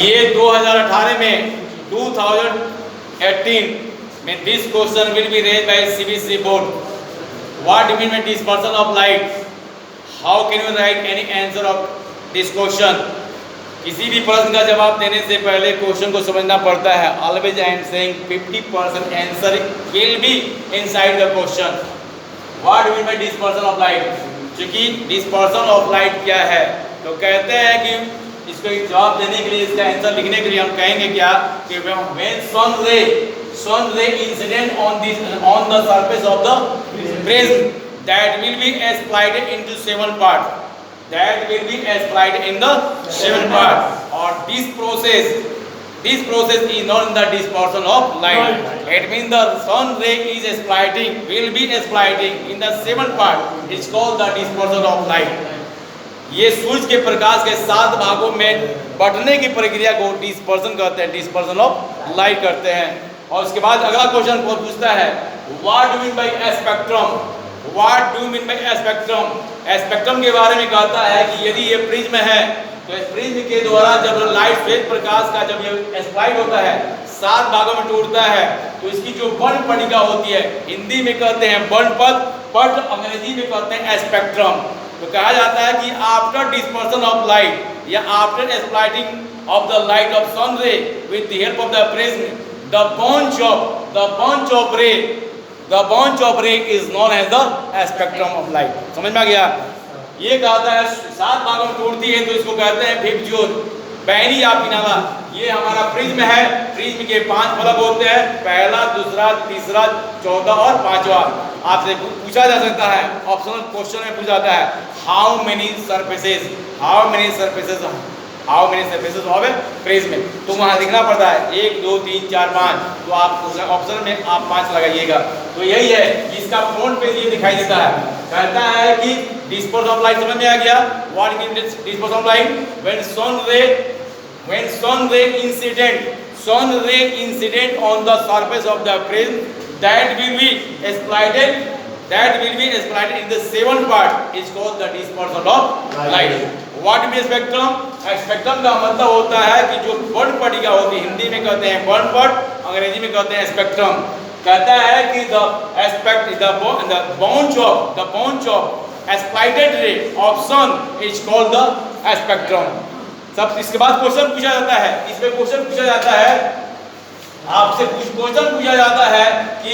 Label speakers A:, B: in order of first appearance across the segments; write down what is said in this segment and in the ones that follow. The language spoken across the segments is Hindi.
A: ये 2018 में 2018 में this question will be raise by CBSE board. What do mean by dispersion of light? How can you write any answer of this question? किसी भी प्रश्न का जवाब देने से पहले क्वेश्चन को समझना पड़ता है. Always I am saying 50% answer will be inside the question. What do mean by dispersion of light? क्योंकि डिस्पर्सन ऑफ लाइट क्या है, तो कहते हैं कि इसको जवाब देने के लिए, इसका आंसर लिखने के लिए हम कहेंगे क्या कि when sun ray incident on the surface of the prism that will be splitted into 7 part. That will be split in the 7 part. Or this process is known the dispersion of light. It means the sun ray will be splitting in the 7 part. It's called the dispersion of light. ये सूर्य के प्रकाश के 7 भागों में बंटने की प्रक्रिया को डिस्पर्सन कहते हैं, डिस्पर्सन ऑफ लाइट करते हैं. और उसके बाद अगला क्वेश्चन पूछता है what do mean bye spectrum? What do mean bye spectrum? Spectrum के बारे में कहता है कि यदि ये प्रिज्म है तो इस प्रिज्म के द्वारा जब लाइट श्वेत प्रकाश का जब ये स्प्लाइट होता है, 7 भागों में टूटता है, तो इसकी जो वर्णपणिका होती है, हिंदी में कहते हैं वर्णपट, पट अंग्रेजी में कहते हैं स्पेक्ट्रम. तो कहा जाता है कि आफ्टर डिस्पर्सन ऑफ लाइट या after splitting of the light of sun ray with the help of the prism the bunch of ray is known as the spectrum of light. समझ में आ गया? ये कहता है 7 भागों में टूटती है तो इसको कहते हैं विपज्योत, पैनी या किनारा. ये हमारा प्रिज्म है. प्रिज्म के 5 बल्ब होते हैं, पहला, दूसरा, तीसरा, चौथा और 5वां. आपसे पूछा जा सकता है, ऑप्शनल क्वेश्चन में पूछा जाता है how many surfaces of A prism. तो वहाँ लिखना पड़ता है 1 2 3 4 5. तो आप ऑप्शन में आप 5 लगाइएगा. तो यही है, इसका फ्रंट पेज ये दिखाई देता है. कहता है कि डिस्पर्सन ऑफ लाइट समझ में आ गया. What mean dispersion of light? When sun ray incident on the surface of the prism that will be split in the 7 part is called the dispersion of light. What means spectrum? Spectrum का मतलब होता है कि जो वर्णपटिका होती है, हिंदी में कहते हैं वर्णपट, अंग्रेजी में कहते हैं स्पेक्ट्रम. कहता है कि the bunch of splited ray of sun is called the spectrum. सब इसके बाद क्वेश्चन पूछा जाता है. इसमें क्वेश्चन पूछा जाता है, आपसे क्वेश्चन पूछा जाता है कि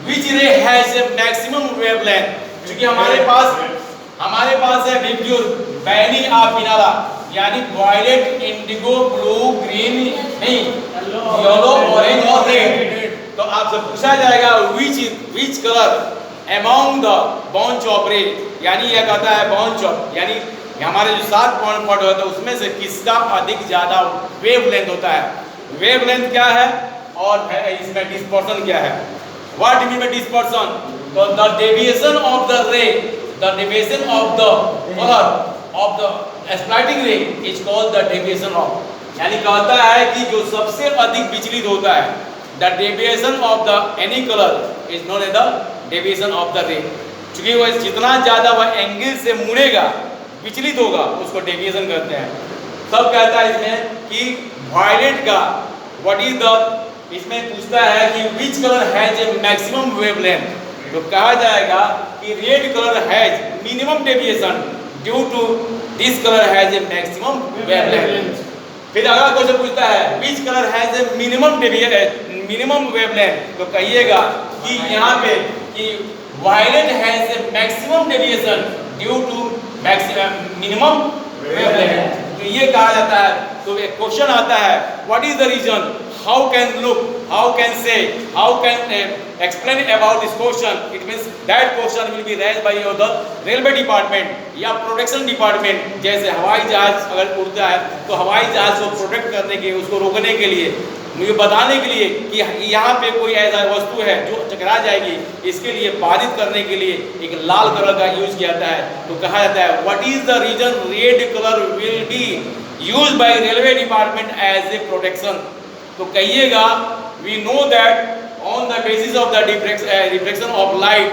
A: which ray has a maximum wavelength. क्योंकि हमारे पास है विपज्योत, बैनी या किनारा, यानी वायलेट, इंडिगो, ब्लू, ग्रीन, नहीं येलो, ऑरेंज और रेड. तो आपसे पूछा जाएगा which color among the bunch of ray, यानी यह कहता है bunch of, यानी हमारे जो 7 पॉइंट होता है उसमें से किसका अधिक ज्यादा वेवलेंथ होता है. वेवलेंथ क्या है और इसमें डिस्पर्सन क्या है? What do mean by dispersion? तो the deviation of the ray, the deviation of the colour of the splitting ray is called the deviation of, यानी कहता है कि जो सबसे अधिक विचलित होता है, the deviation of the any colour is known as the deviation of the ray. क्योंकि वह जितना ज्यादा वह एंगल से मुड़ेगा, विचलित होगा, उसको डेविएशन कहते हैं. तब कहता है इसमें कि वायलेट का व्हाट इज द, इसमें पूछता है कि which colour has a maximum wavelength. तो कहा जाएगा कि red colour has minimum deviation due to this colour has a maximum wavelength. फिर अगला क्वेश्चन पूछता है which colour has a minimum wavelength. तो कहिएगा कि यहाँ पे कि violet has a maximum deviation due to minimum wavelength. तो ये कहा जाता है. तो एक क्वेश्चन आता है what is the reason, how can explain about this question. It means that question will be raised by the railway department या प्रोटेक्शन डिपार्टमेंट. जैसे हवाई जहाज अगर उड़ता है तो हवाई जहाज को प्रोटेक्ट करने के, उसको रोकने के लिए, मुझे बताने के लिए कि यहाँ पे कोई ऐसा वस्तु है जो टकरा जाएगी, इसके लिए बाधित करने के लिए एक लाल कलर का यूज किया जाता है. तो कहा जाता है what is the reason red colour will be used by railway department as a protection. तो कहिएगा we know that on the basis of the reflection of light,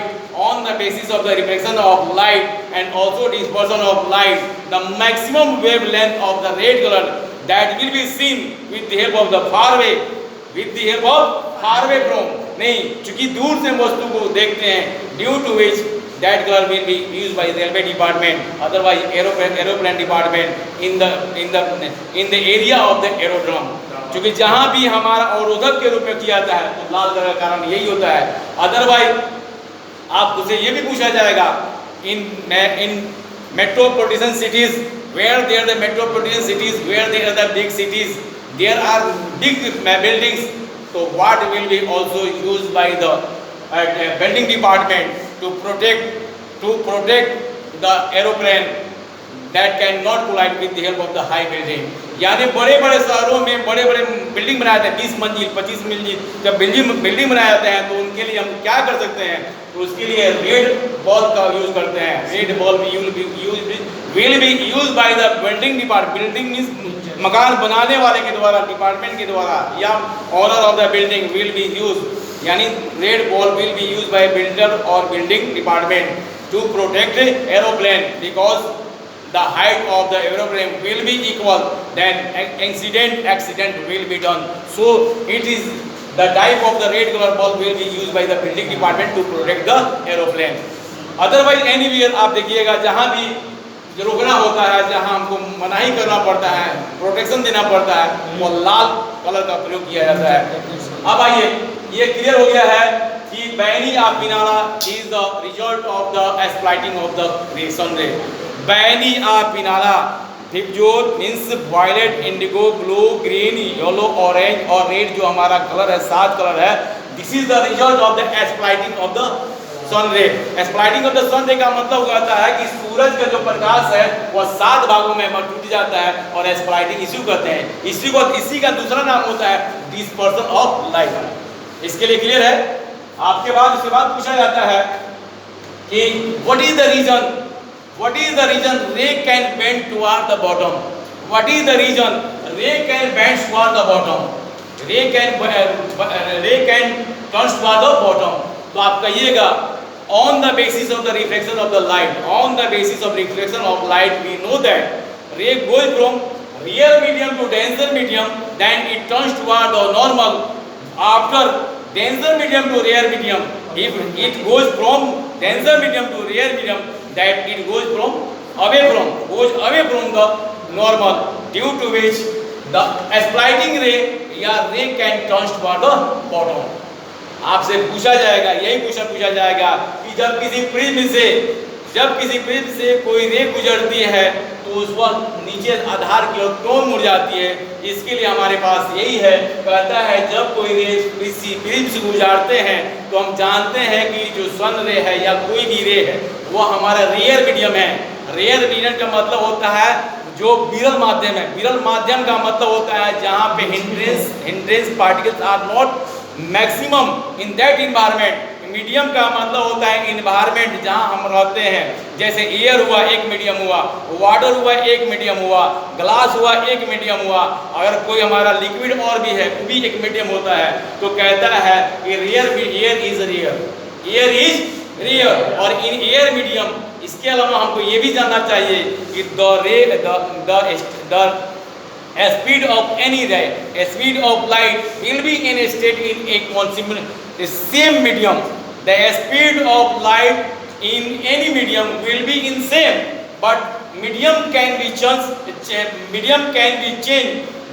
A: on the basis of the reflection of light and also dispersion of light, the maximum wavelength of the red color that will be seen with the help of the far away, with the help of far away from, नहीं, चूंकि दूर से वस्तु को देखते हैं, due to which that color will be used by the railway department, otherwise aeroplane department in the area of the aerodrome. क्योंकि जहाँ भी हमारा अवरोधक के रूप में किया जाता है तो लाल कलर का कारण यही होता है. अदरवाइज आपसे ये भी पूछा जाएगा in metropolitan cities, where there are the metropolitan cities, where there are the big cities, there are big buildings, so what will be also used by the building department to protect the aeroplane that cannot collide with the help of the high building. यानी बड़े बड़े शहरों में बड़े बड़े बिल्डिंग बनाए जाते हैं, 20 मंजिल 25 मंजिल जब बिल्डिंग बनाए जाते हैं तो उनके लिए हम क्या कर सकते हैं, तो उसके लिए रेड बॉल का यूज करते हैं. Red ball will be use by the building department. Building means मकान बनाने वाले के द्वारा, डिपार्टमेंट के द्वारा, या owner of the building will be use, यानी red ball will be use by builder और building department to protect aeroplane, because the height of the aeroplane will be equal, then accident will be done. So it is the type of the red color bulb will be used by the building department to protect the aeroplane. Otherwise anywhere आप देखिएगा जहाँ भी रोकना होता है, जहाँ हमको मनाही करना पड़ता है, प्रोटेक्शन देना पड़ता है, वो लाल कलर का प्रयोग किया जाता है. अब आइए, ये क्लियर हो गया है कि बैनी ऑफ पिनारा is the result of the exploiting of the sun ray. बैनी ऑफ पिनारा जो means violet, indigo, blue, green, yellow, orange और रेड जो हमारा कलर है, 7 कलर है. This is the result of the exploiting of the sun ray. Exploiting of the sun रे का मतलब होता है कि सूरज का जो प्रकाश है वह 7 भागों में टूट जाता है और एक्सप्लॉइटिंग इश्यू कहते हैं. इसी का दूसरा नाम होता है डिस्पर्सन ऑफ लाइट. इसके लिए क्लियर है. आपके बाद उसके बाद पूछा जाता है कि what is the reason ray can bend toward the bottom. What is the reason ray can bend toward the bottom? Ray can turn toward the bottom. तो आप कहिएगा on the basis of the reflection of the light. On the basis of reflection of light, we know that ray goes from real medium to denser medium, then it turns toward the normal. After denser medium to rare medium, if it goes from denser medium to rare medium, that it goes away from the normal, due to which the exploiting ray या ray can turn toward the bottom. आपसे पूछा जाएगा, यही पूछा जाएगा कि जब किसी प्रिज्म से कोई रे गुजरती है तो उस वक्त नीचे आधार की ओर क्यों मुड़ जाती है. इसके लिए हमारे पास यही है, कहता है जब कोई रे किसी प्रिज्म से गुजरते हैं तो हम जानते हैं कि जो सन रे है या कोई भी रे है वो हमारा रेयर मीडियम है. रेयर मीडियम का मतलब होता है जो विरल माध्यम है. विरल माध्यम का मतलब होता है जहाँ पे hindrance particles are not maximum in that environment. Medium का मतलब होता है इन्वायरमेंट जहाँ हम रहते हैं. जैसे एयर हुआ एक मीडियम हुआ, वाटर हुआ एक मीडियम हुआ, ग्लास हुआ एक मीडियम हुआ, अगर कोई हमारा लिक्विड और भी है वो भी एक मीडियम होता है. तो कहता है कि एयर इज रियर और इन एयर मीडियम. इसके अलावा हमको ये भी जानना चाहिए कि the speed of any ray, speed of light will be in a state in a constant same medium. The speed of light in any medium will be in same, but medium can be changed.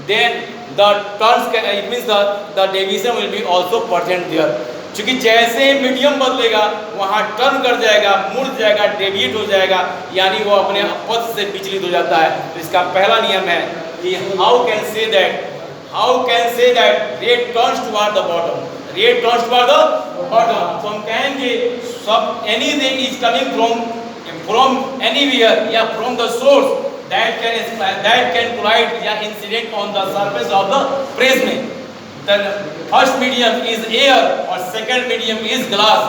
A: Then the turns it means the deviation will be also present there. क्योंकि जैसे मीडियम बदलेगा वहाँ टर्न कर जाएगा, मुड़ जाएगा, डेविएट हो जाएगा, यानी वो अपने पथ से विचलित हो जाता है. तो इसका पहला नियम है कि how can say that ray turns toward the bottom. तो हम कहेंगे सब any ray is coming from anywhere या from the source that can collide या incident on the surface of the prism. The first medium is air or second medium is glass.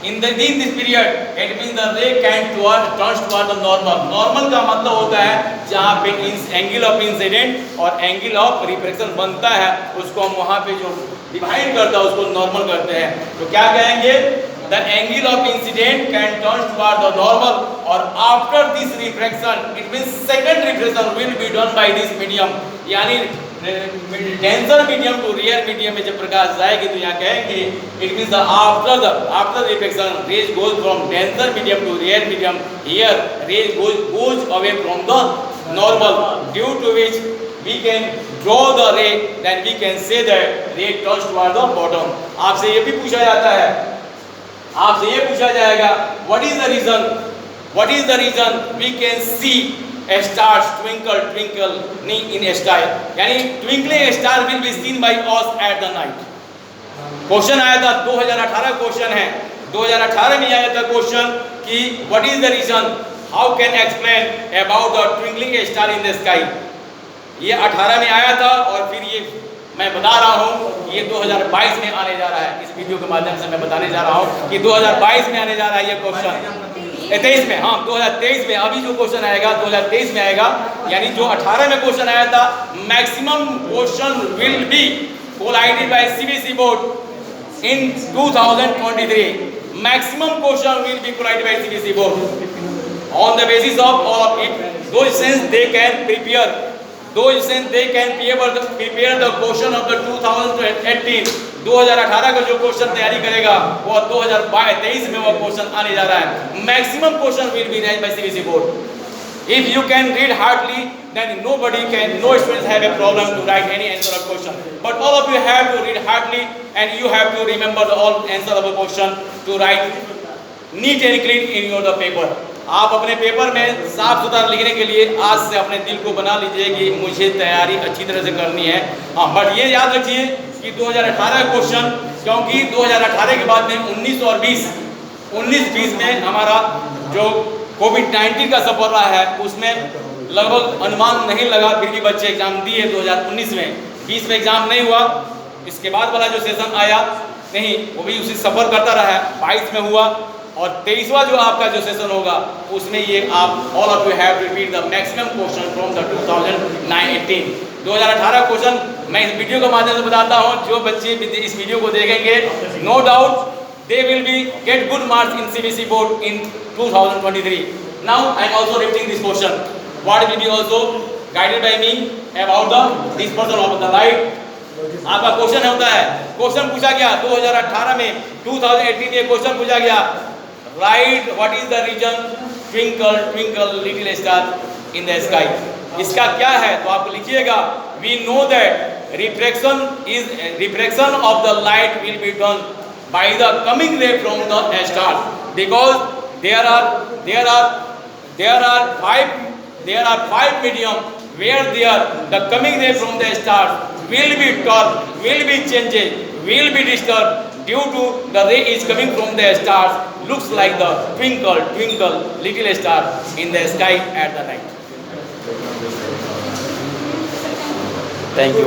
A: In this period, it means the ray can turn toward the normal. Normal का मतलब होता है जहाँ पे एंगल ऑफ इंसिडेंट और एंगल ऑफ रिफ्लेक्शन बनता है, उसको हम वहाँ पे जो डिवाइड करता है उसको नॉर्मल करते हैं. तो क्या कहेंगे, the angle of incident can turn toward the normal, or after this refraction, it means second refraction will be done by this medium. यानी denser medium to rare medium में जब प्रकाश जाएगी तो यहाँ कहेंगे it means the after refraction rays goes from denser medium to rare medium. Here rays goes away from the normal, due to which we can draw the ray, then we can say that ray turns toward the bottom. आपसे ये भी पूछा जाता है, आपसे ये पूछा जाएगा what is the reason we can see a star twinkle in a sky, यानी twinkling star will be seen by us at the night. Question आया था 2018 क्वेश्चन है, 2018 में आया था क्वेश्चन कि what is the reason, how can explain about the twinkling star in the sky. ये 18 में आया था और फिर ये मैं बता रहा हूँ ये 2022 में आने जा रहा है. इस वीडियो के माध्यम से मैं बताने जा रहा हूँ कि 2022 में आने जा रहा है ये क्वेश्चन. 23 में, हाँ 2023 में, अभी जो क्वेश्चन आएगा 2023 में आएगा. यानी जो 18 में क्वेश्चन आया था, maximum question will be collided by CBSE board in 2023. Maximum question will be collided by CBSE board on the basis of it though sense they can prepare, prepare the question of the 2018. 2018 का जो क्वेश्चन तैयारी करेगा वो 2023 में वो क्वेश्चन आने जा रहा है. Maximum question will be write by CBSE board. If you can read hardly, then no students have a problem to write any answer of question. But all of you have to read hardly and you have to remember the all answer of a question to write neat and clean in your the paper. आप अपने पेपर में साफ सुथरा लिखने के लिए आज से अपने दिल को बना लीजिए कि मुझे तैयारी अच्छी तरह से करनी है. हाँ, बट ये याद रखिए कि 2018 क्वेश्चन, क्योंकि 2018 के बाद में 19-20 में हमारा जो कोविड-19 का सफर रहा है उसमें लगभग अनुमान नहीं लगा, फिर भी बच्चे एग्जाम दिए 2019 में. 20 में एग्जाम नहीं हुआ, इसके बाद वाला जो सेशन आया नहीं वो भी उसी सफर करता रहा है. 22 में हुआ और 23वां जो आपका जो सेशन होगा उसमें ये आप all of you have to repeat the maximum question from the 2018. 2018 question मैं इस वीडियो के माध्यम से बताता हूँ. जो बच्चे इस वीडियो को देखेंगे no doubt they will be get good marks in CBSE board in 2023. Now I am also repeating this question. What will be also guided by me about the dispersion of the light. आपका क्वेश्चन होता है, क्वेश्चन पूछा गया 2018 में, 2018 में क्वेश्चन पूछा गया right what is the reason twinkle little star in the sky. इसका क्या है तो आप लिखिएगा we know that refraction of the light will be done by the coming ray from the star, because there are five medium where the coming ray from the star will be turned, will be changed, will be disturbed due to the ray is coming from the stars, looks like the twinkle little star in the sky at the night. Thank you.